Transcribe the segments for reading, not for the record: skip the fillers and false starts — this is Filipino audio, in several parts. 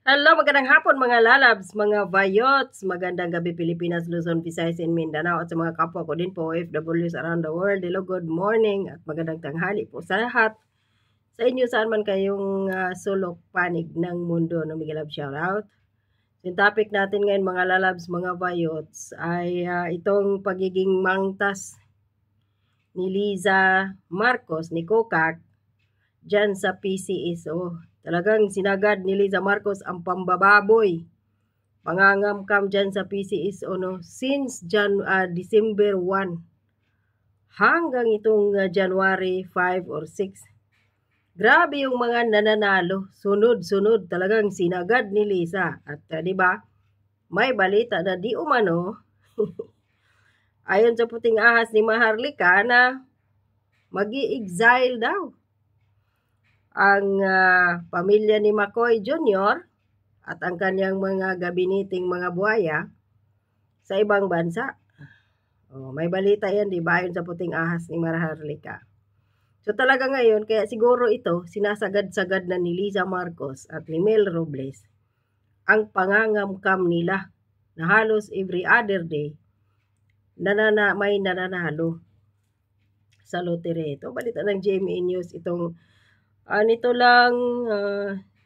Hello, magandang hapon mga lalabs, mga vayots, magandang gabi Pilipinas, Luzon, Visayas, and Mindanao at sa mga kapwa ko din po OFWs around the world. Hello, good morning at magandang tanghali po sa lahat. Sa inyo saan man kayong sulok panig ng mundo, no, Miguel Love shoutout. Yung topic natin ngayon mga lalabs, mga vayots ay itong pagiging mangtas ni Liza Marcos, ni Kokak, dyan sa PCSO. Talagang sinagad ni Liza Marcos ang pambababoy. Pangangamkam dyan sa PCSO no, since December 1 hanggang itong January 5 or 6. Grabe yung mga nananalo. Sunod-sunod talagang sinagad ni Liza. At di ba may balita na di umano ayon sa puting ahas ni Maharlika na magi-exile daw ang pamilya ni McCoy Jr. at ang kanyang mga gabiniting mga buhaya sa ibang bansa. May balita yan, di ba? Ayon sa puting ahas ni Maharlika. So talaga ngayon, kaya siguro ito, sinasagad-sagad na ni Liza Marcos at ni Mel Robles ang pangangamkam nila na halos every other day may nananalo sa lotere. Ito, balita ng GMA News itong nito lang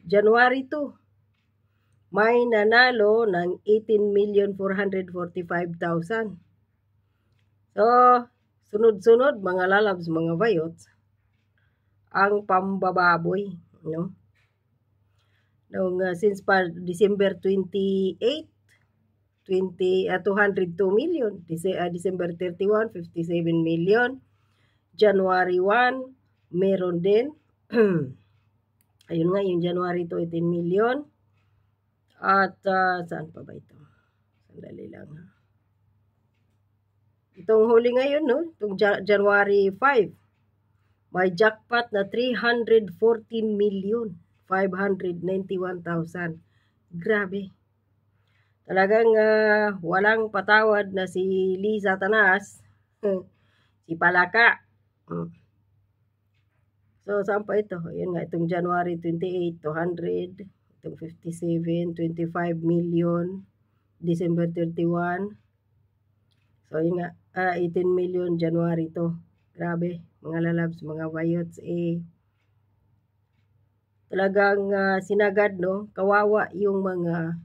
January 2. May nanalo ng 18,445,000. So, sunod-sunod mga lalabs, mga vayots, ang pambababoy, no? Since December 28, 202 million. December 31, 57 million. January 1, meron din. Ayun nga, yung January 2, 18 million. At saan pa ba ito? Sandali lang ha. Itong huli ngayon, no? Itong January 5, may jackpot na 314,591,000. Grabe. Talagang walang patawad na si Liza Tanas, si Palaka. So, saan pa ito? Ayan nga, itong January 28, 200. Itong 57, 25 million. December 31. So, yun nga, 18 million January to. Grabe, mga lalabs, mga vayots, talagang sinagad, no? Kawawa yung mga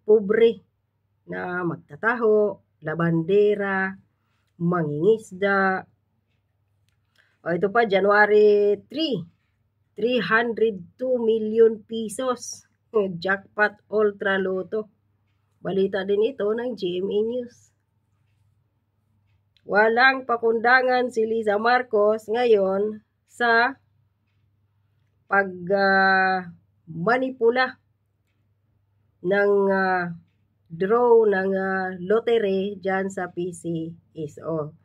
pobre na magtataho, labandera, mangingisda. Ito pa, January 3, 302 million pesos. Jackpot Ultra Lotto. Balita din ito ng GMA News. Walang pakundangan si Liza Marcos ngayon sa pag-manipula ng draw ng lotere dyan sa PCSO.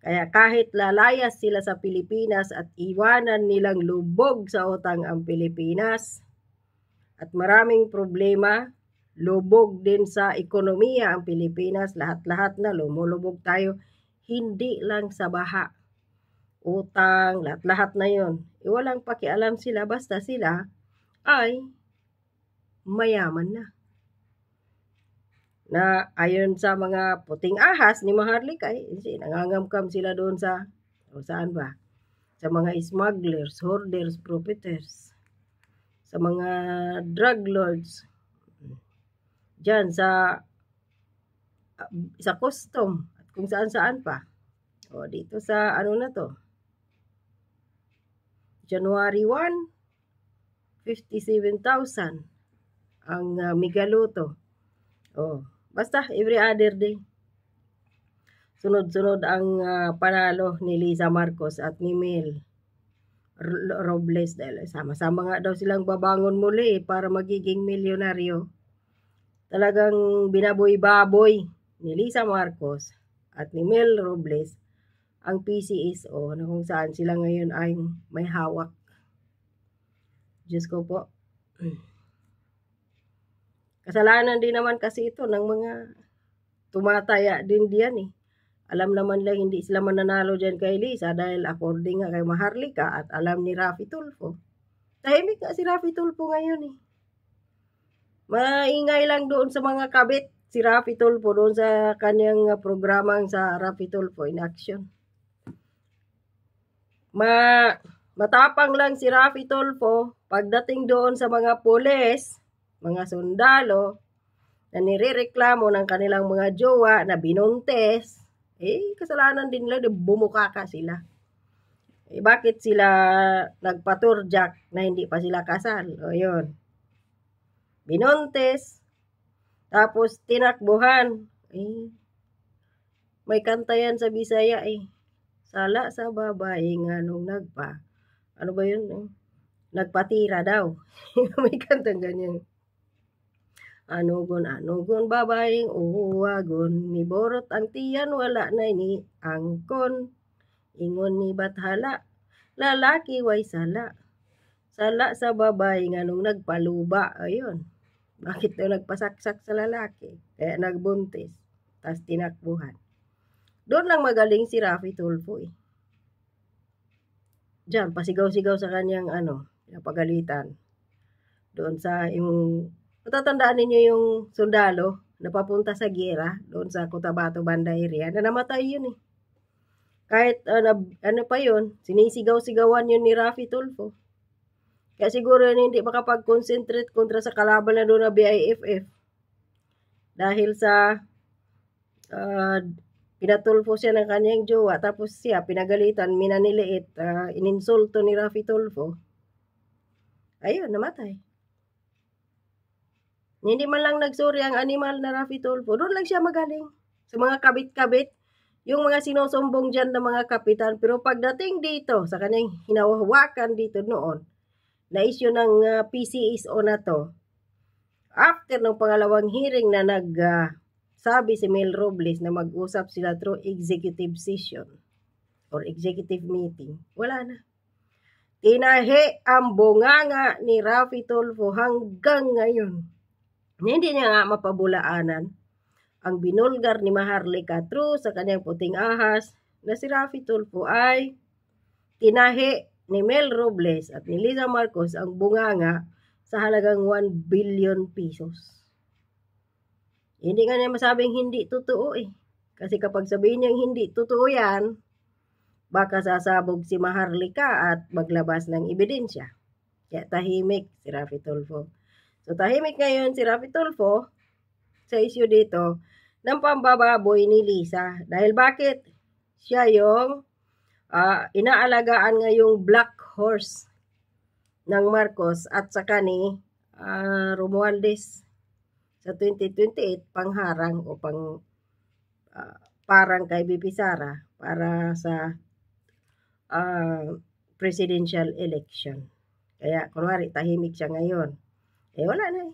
Kaya kahit lalayas sila sa Pilipinas at iwanan nilang lubog sa utang ang Pilipinas at maraming problema, lubog din sa ekonomiya ang Pilipinas, lahat-lahat na lumulubog tayo, hindi lang sa baha, utang, lahat-lahat na yon. Walang pakialam sila, basta sila ay mayaman na. Na ayon sa mga puting ahas ni Maharlika, nangangamkam sila doon sa, saan ba? Sa mga smugglers, hoarders, profiteers, sa mga drug lords, dyan sa custom, at kung saan-saan pa. Dito sa ano na to, January 1, 57,000 ang Megaloto. Basta every other day. Sunod-sunod ang panalo ni Liza Marcos at ni Mel Robles dahil sama-sama nga daw silang babangon muli para magiging milyonaryo. Talagang binaboy-baboy ni Liza Marcos at ni Mel Robles ang PCSO na kung saan sila ngayon ay may hawak. Diyos ko po. Kasalanan din naman kasi ito ng mga tumataya din diyan eh. Alam naman lang hindi sila mananalo dyan kay Liza dahil according nga kay Maharlika at alam ni Raffy Tulfo. Tahimik nga si Raffy Tulfo ngayon eh. Maingay lang doon sa mga kabit si Raffy Tulfo doon sa kanyang programang sa Raffy Tulfo in Action. Matapang lang si Raffy Tulfo pagdating doon sa mga pulis, mga sundalo, na nirereklamo ng kanilang mga jowa na binuntes, kasalanan din nila, bumukaka sila. Bakit sila nagpaturjak na hindi pa sila kasal? O yun. Binuntes, tapos tinakbuhan. May kanta yan sa Bisaya Sala sa babae nga nung ano ba yun? Nagpatira daw. May kantang ganyan. Anugon babaeng uwagon, miborot ang tiyan, wala na ni angkon. Ingon ni Bathala, lalaki way sala. Sala sa babae nga nung nagpaluba. Ayun. Bakit daw nagpasaksak sa lalaki? Kaya nagbuntis. Tas tinakbuhan. Doon lang magaling si Raffy Tulfo Diyan, pasigaw-sigaw sa kanyang napagalitan. Doon sa yung, matatandaan ninyo yung sundalo na papunta sa giyera, doon sa Cotabato Banda area, na namatay yun Kahit pa yun, sinisigaw-sigawan yun ni Raffy Tulfo. Kaya siguro yun hindi makapag-concentrate kontra sa kalaban na doon na BIFF. Dahil sa pinatulfo siya ng kanyang jowa, tapos siya pinagalitan, minaniliit, ininsulto ni Raffy Tulfo. Ayun, namatay. Hindi man lang nagsuri ang animal na Raffy Tulfo. Doon lang siya magaling. Sa mga kabit-kabit, yung mga sinusumbong dyan ng mga kapitan. Pero pagdating dito, sa kanyang hinawawakan dito noon, na issue ng PCSO na to, after ng pangalawang hearing na sabi si Mel Robles na mag-usap sila through executive session or executive meeting, wala na. Tinahi ang bunganga ni Raffy Tulfo hanggang ngayon. Hindi niya nga mapabulaanan ang binulgar ni Maharlika through sa kanyang puting ahas na si Raffy Tulfo ay tinahi ni Mel Robles at ni Liza Marcos ang bunganga sa halagang 1 billion pesos. Hindi nga niya masabing hindi totoo Kasi kapag sabihin niyang hindi totoo yan, baka sasabog si Maharlika at maglabas ng ebidensya. Kaya tahimik si Raffy Tulfo. So tahimik ngayon si Raffy Tulfo sa issue dito ng pambababoy ni Liza. Dahil bakit? Siya yung inaalagaan ngayong black horse ng Marcos at saka ni Romualdez sa 2028 pangharang o parang kay BP Sara para sa presidential election. Kaya kunwari tahimik siya ngayon. Wala na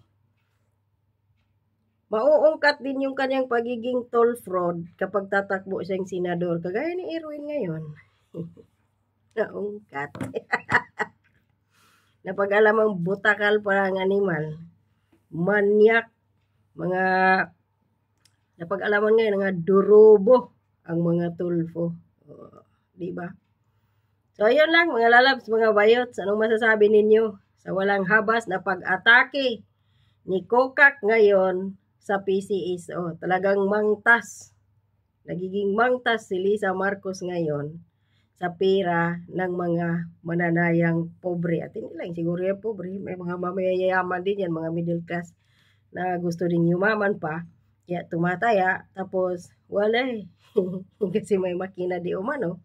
Mauungkat din yung kanyang pagiging toll fraud kapag tatakbo siyang senador. Kagaya ni Erwin ngayon. Naungkat. Napag-alamang butakal pa ang animal. Manyak. Mga napag-alaman ngayon, mga durobo ang mga Tulfo. Diba? So, ayun lang mga lalabs, mga bayots. Anong masasabi ninyo sa walang habas na pag-atake ni Kokak ngayon sa PCSO? Talagang mangtas. Nagiging mangtas si Liza Marcos ngayon sa pera ng mga mananayang pobre. At hindi lang siguro yung pobre. May mga mamayayaman din yan, mga middle class na gusto din yumaman pa, kaya tumataya, tapos wala kasi may makina di umano,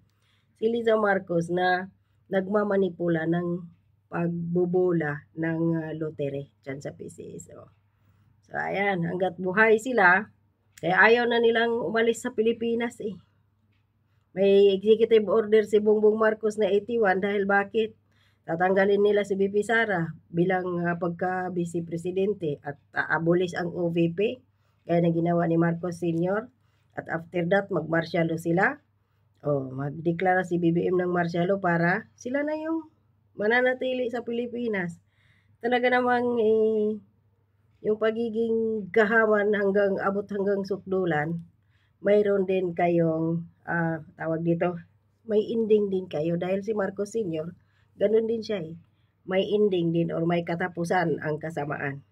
si Liza Marcos na nagmamanipula ng pagbobola ng lotere dyan sa PCSO. So ayan, hanggat buhay sila, kaya ayaw na nilang umalis sa Pilipinas May executive order si Bongbong Marcos na 81 dahil bakit? Tatanggalin nila si BP Sara bilang pagka-vice presidente at abolish ang OVP. Kaya na ginawa ni Marcos Sr. At after that, magmarsyalo sila. Magdeklara si BBM ng marsyalo para sila na yung mananatili sa Pilipinas. Talaga namang yung pagiging gahaman abot hanggang sukdulan, mayroon din kayong tawag dito, may ending din kayo dahil si Marcos Sr. ganun din siya May ending din or may katapusan ang kasamaan.